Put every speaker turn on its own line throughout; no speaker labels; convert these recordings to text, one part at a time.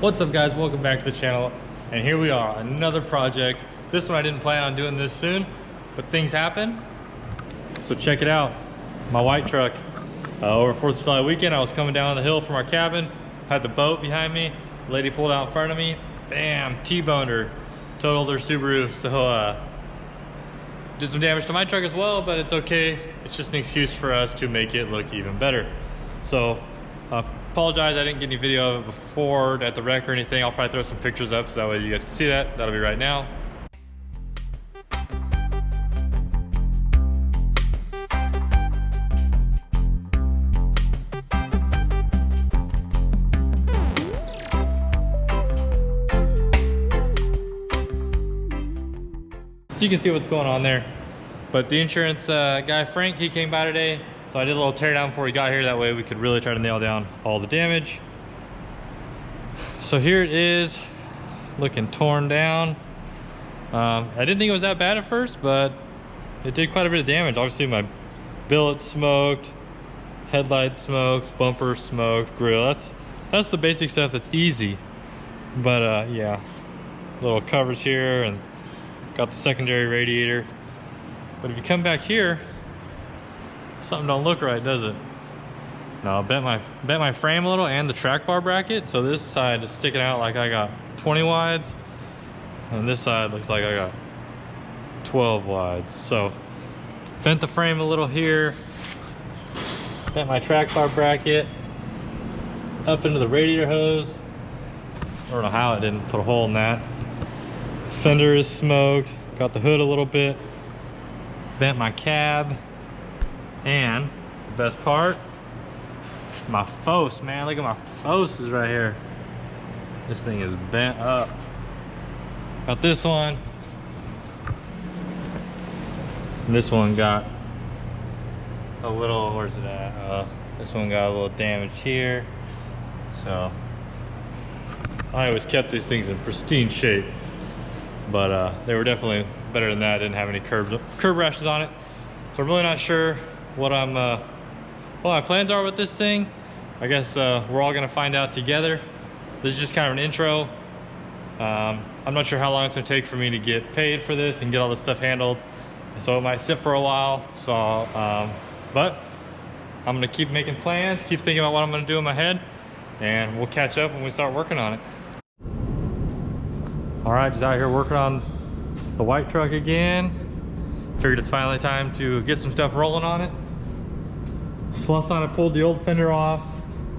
What's up guys, welcome back to the channel, and here we are, another project. This one I didn't plan on doing this soon, but things happen. So check it out, my white truck. Over 4th of July weekend, I was coming down the hill from our cabin, had the boat behind me, lady pulled out in front of me, bam, T-boned her, totaled her Subaru. So did some damage to my truck as well, but it's okay. It's just an excuse for us to make it look even better. So apologize I didn't get any video of it before at the wreck or anything. I'll probably throw some pictures up so that way you guys can see that. That'll be right now. So you can see what's going on there. But the insurance guy, Frank, he came by today. So I did a little teardown before he got here. That way we could really try to nail down all the damage. So here it is, looking torn down. I didn't think it was that bad at first, but it did quite a bit of damage. Obviously my billet smoked, headlight smoked, bumper smoked, grill. That's the basic stuff that's easy. But yeah, little covers here and got the secondary radiator. But if you come back here, something don't look right, does it? No, I bent my frame a little and the track bar bracket. So this side is sticking out like I got 20 wides. And this side looks like I got 12 wides. So bent the frame a little here. Bent my track bar bracket up into the radiator hose. I don't know how it didn't put a hole in that. Fender is smoked. Got the hood a little bit. Bent my cab. And the best part, my fauce, man. Look at my fauces right here. This thing is bent up. Got this one. And this one got a little, where's it at? This one got a little damage here. So I always kept these things in pristine shape. But they were definitely better than that. Didn't have any curb rashes on it. So I'm really not sure what my plans are with this thing. I guess we're all gonna find out together. This is just kind of an intro. I'm not sure how long it's gonna take for me to get paid for this and get all this stuff handled. So it might sit for a while. So, but I'm gonna keep making plans, keep thinking about what I'm gonna do in my head, and we'll catch up when we start working on it. All right, just out here working on the white truck again. Figured it's finally time to get some stuff rolling on it. So last night I pulled the old fender off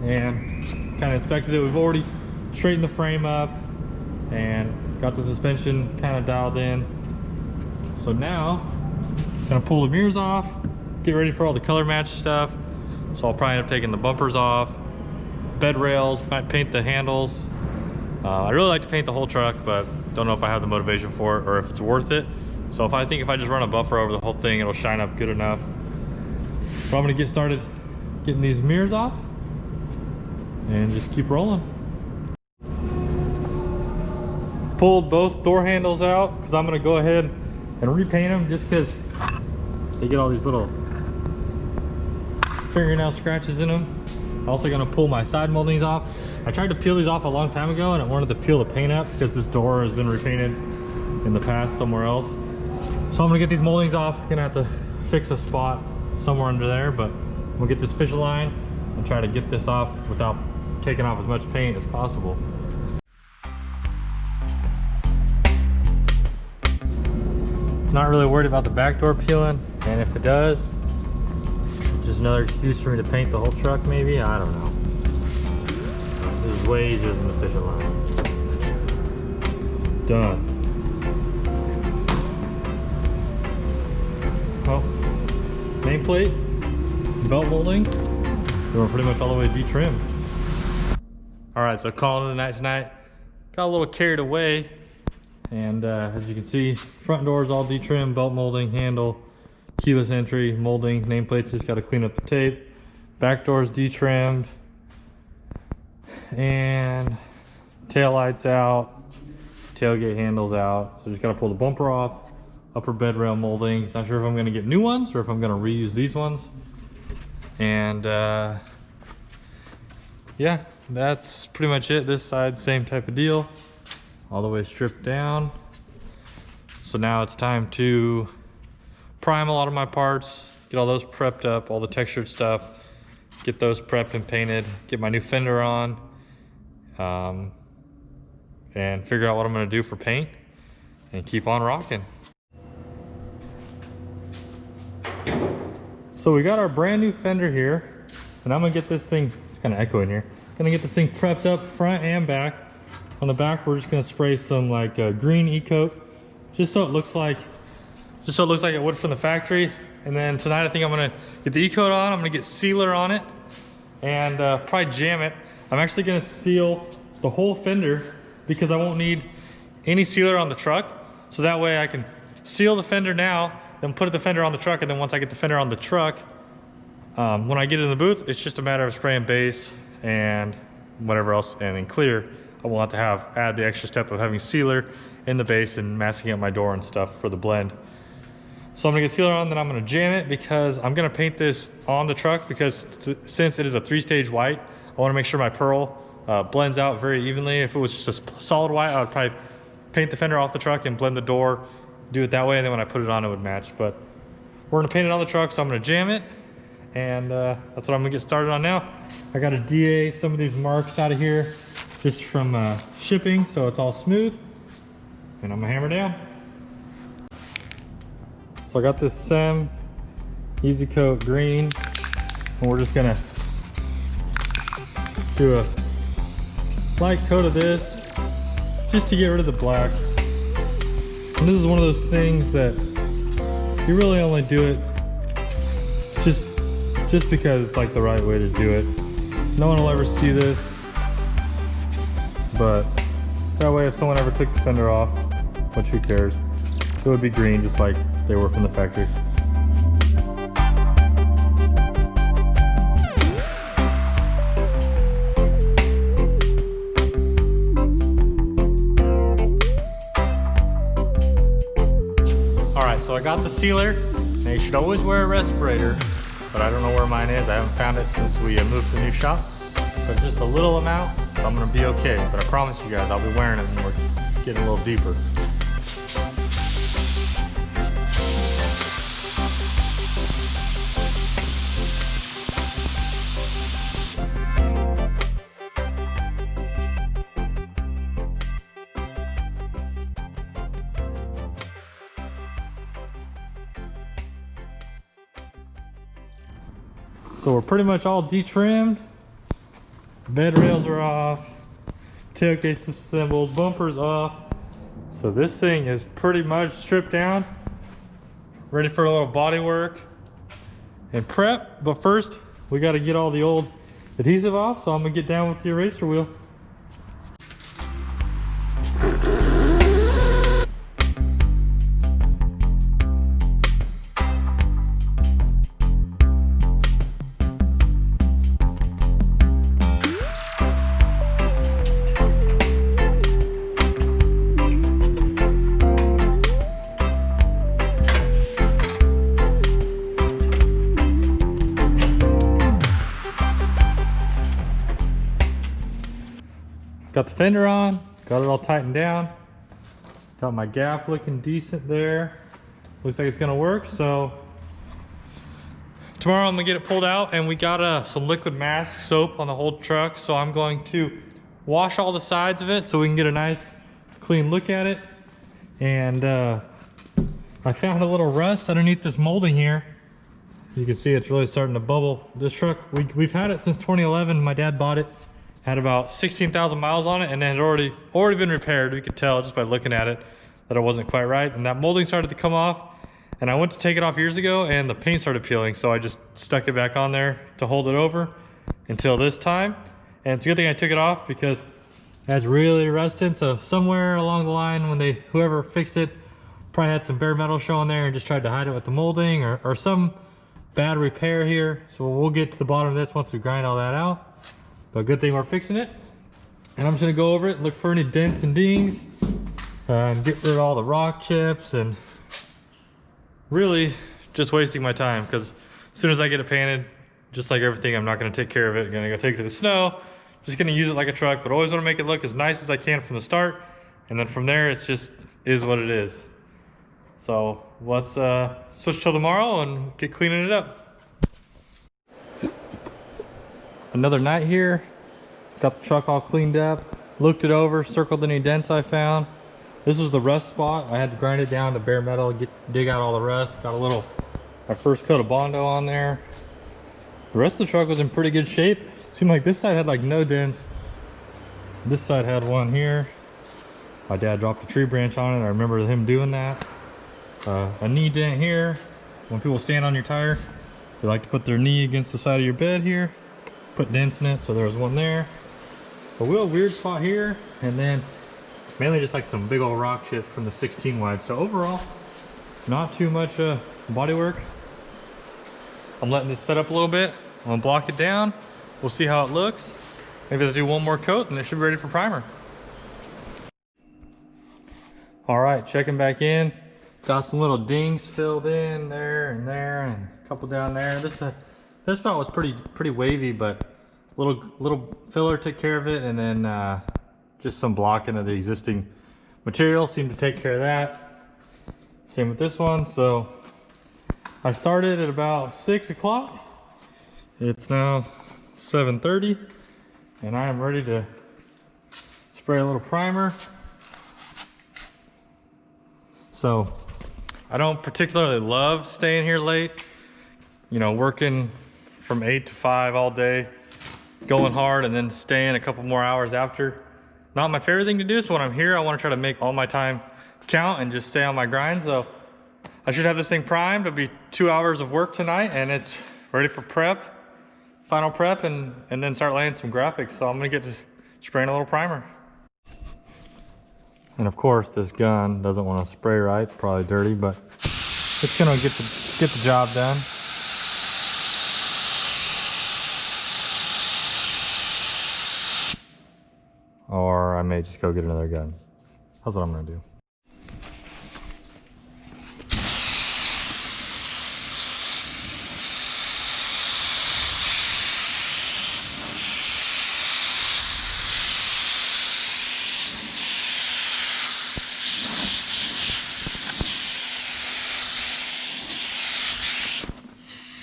and kind of inspected it. We've already straightened the frame up and got the suspension kind of dialed in. So now I'm gonna pull the mirrors off, get ready for all the color match stuff. So I'll probably end up taking the bumpers off, bed rails, might paint the handles. I really like to paint the whole truck, but don't know if I have the motivation for it or if it's worth it. So if I just run a buffer over the whole thing, it'll shine up good enough. So I'm gonna get started getting these mirrors off and just keep rolling. Pulled both door handles out because I'm gonna go ahead and repaint them just because they get all these little fingernail scratches in them. Also gonna pull my side moldings off. I tried to peel these off a long time ago and I wanted to peel the paint up because this door has been repainted in the past somewhere else. So I'm gonna get these moldings off. Gonna have to fix a spot somewhere under there, but we'll get this fish line and try to get this off without taking off as much paint as possible. Not really worried about the back door peeling, and if it does, just another excuse for me to paint the whole truck maybe, I don't know. This is way easier than the fishing line. Done. Well, nameplate, belt molding, we're pretty much all the way de-trimmed. All right, so calling it a night tonight. Got a little carried away, and as you can see, front door is all de-trimmed, belt molding, handle, keyless entry, molding, nameplates, just got to clean up the tape. Back door's de-trimmed, and tail lights out, tailgate handles out. So just got to pull the bumper off, upper bed rail moldings. Not sure if I'm going to get new ones or if I'm going to reuse these ones. And yeah, that's pretty much it. This side, same type of deal, all the way stripped down. So now it's time to prime a lot of my parts, get all those prepped up, all the textured stuff, get those prepped and painted, get my new Fender on, and figure out what I'm gonna do for paint and keep on rocking. So we got our brand new Fender here, and I'm gonna get this thing, it's kind of echoing here, gonna get this thing prepped up front and back. On the back, we're just gonna spray some like green e-coat, just so it looks like it would from the factory. And then tonight I think I'm gonna get the e-coat on, I'm gonna get sealer on it, and probably jam it. I'm actually gonna seal the whole fender because I won't need any sealer on the truck. So that way I can seal the fender now, then put the fender on the truck, and then once I get the fender on the truck, when I get in the booth, it's just a matter of spraying base and whatever else, and then clear. I won't have to add the extra step of having sealer in the base and masking up my door and stuff for the blend. So I'm gonna get sealer on, then I'm gonna jam it because I'm gonna paint this on the truck because since it is a 3-stage white, I wanna make sure my pearl blends out very evenly. If it was just a solid white, I would probably paint the fender off the truck and blend the door, do it that way, and then when I put it on, it would match. But we're gonna paint it on the truck, so I'm gonna jam it, and that's what I'm gonna get started on now. I gotta DA some of these marks out of here just from shipping, so it's all smooth, and I'm gonna hammer down. So I got this SEM Easy Coat green, and we're just gonna do a light coat of this just to get rid of the black. And this is one of those things that you really only do it just because it's like the right way to do it. No one will ever see this, but that way if someone ever took the fender off, which who cares, it would be green just like they were from the factory. All right, so I got the sealer. Now you should always wear a respirator, but I don't know where mine is. I haven't found it since we moved to the new shop. But just a little amount, so I'm gonna be okay. But I promise you guys, I'll be wearing it when we're getting a little deeper. So we're pretty much all detrimmed. Bed rails are off, tailgate disassembled, bumpers off. So this thing is pretty much stripped down, ready for a little body work and prep. But first, we got to get all the old adhesive off. So I'm gonna get down with the eraser wheel. Got the fender on, got it all tightened down. Got my gap looking decent there. Looks like it's gonna work. So tomorrow I'm gonna get it pulled out, and we got some liquid mask soap on the whole truck. So I'm going to wash all the sides of it so we can get a nice clean look at it. And I found a little rust underneath this molding here. You can see it's really starting to bubble. This truck, we've had it since 2011. My dad bought it. Had about 16,000 miles on it, and it had already been repaired. We could tell just by looking at it that it wasn't quite right. And that molding started to come off, and I went to take it off years ago, and the paint started peeling. So I just stuck it back on there to hold it over until this time. And it's a good thing I took it off because that's really rusted. So somewhere along the line when whoever fixed it probably had some bare metal showing there and just tried to hide it with the molding or some bad repair here. So we'll get to the bottom of this once we grind all that out. But good thing we're fixing it. And I'm just gonna go over it, look for any dents and dings, and get rid of all the rock chips, and really just wasting my time because as soon as I get it painted, just like everything, I'm not gonna take care of it. I'm gonna go take it to the snow, just gonna use it like a truck, but always wanna make it look as nice as I can from the start. And then from there, it's just is what it is. So let's switch till tomorrow and get cleaning it up. Another night here. Got the truck all cleaned up, looked it over, circled any dents I found. This was the rust spot. I had to grind it down to bare metal, dig out all the rust. Got my first coat of Bondo on there. The rest of the truck was in pretty good shape. Seemed like this side had like no dents. This side had one here. My dad dropped a tree branch on it. I remember him doing that. A knee dent here. When people stand on your tire, they like to put their knee against the side of your bed here. Put dents in it, so there was one there. A real weird spot here, and then mainly just like some big old rock shit from the 16 wide. So overall, not too much body work. I'm letting this set up a little bit. I'm gonna block it down. We'll see how it looks. Maybe let's do one more coat and it should be ready for primer. All right, checking back in. Got some little dings filled in there, and a couple down there. This spot was pretty wavy, but little filler took care of it, and then just some blocking of the existing material seemed to take care of that. Same with this one. So I started at about 6 o'clock. It's now 7:30, and I am ready to spray a little primer. So I don't particularly love staying here late, you know, working from 8 to 5 all day, going hard, and then staying a couple more hours after. Not my favorite thing to do, so when I'm here, I want to try to make all my time count and just stay on my grind. So I should have this thing primed. It'll be 2 hours of work tonight, and it's ready for prep, final prep, and then start laying some graphics. So I'm gonna get to spraying a little primer. And of course, this gun doesn't want to spray right, probably dirty, but it's gonna get the job done. Or I may just go get another gun. That's what I'm gonna do.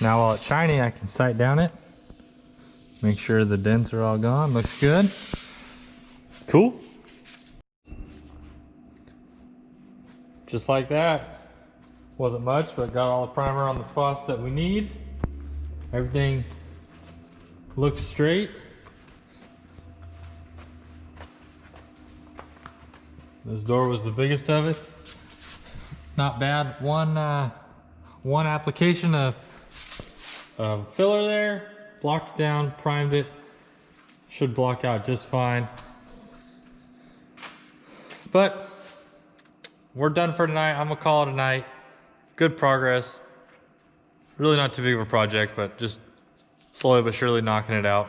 Now while it's shiny, I can sight down it. Make sure the dents are all gone. Looks good. Cool. Just like that. Wasn't much, but got all the primer on the spots that we need. Everything looks straight. This door was the biggest of it. Not bad. One application of filler there, blocked it down, primed it. Should block out just fine. But we're done for tonight. I'm gonna call it a night. Good progress. Really not too big of a project, but just slowly but surely knocking it out.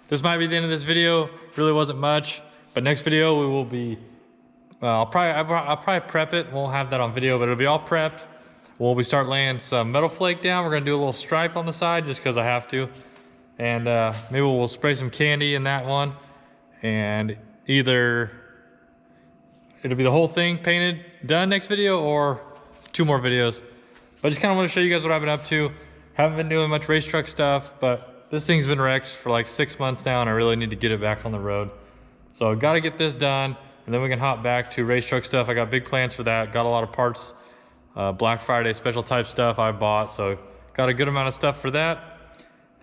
This might be the end of this video. Really wasn't much, but next video we will be, I'll probably prep it. Won't have that on video, but it'll be all prepped. We start laying some metal flake down. We're gonna do a little stripe on the side just because I have to. And maybe we'll spray some candy in that one. And either it'll be the whole thing painted, done next video, or 2 more videos. But I just kind of want to show you guys what I've been up to. Haven't been doing much race truck stuff, but this thing's been wrecked for like 6 months now, and I really need to get it back on the road. So I've got to get this done, and then we can hop back to race truck stuff. I got big plans for that. Got a lot of parts. Black Friday special type stuff I bought, so got a good amount of stuff for that.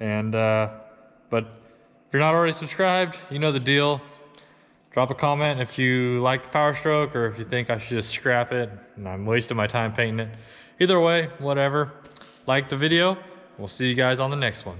And but if you're not already subscribed, you know the deal. Drop a comment if you like the Powerstroke, or if you think I should just scrap it and I'm wasting my time painting it. Either way, whatever. Like the video. We'll see you guys on the next one.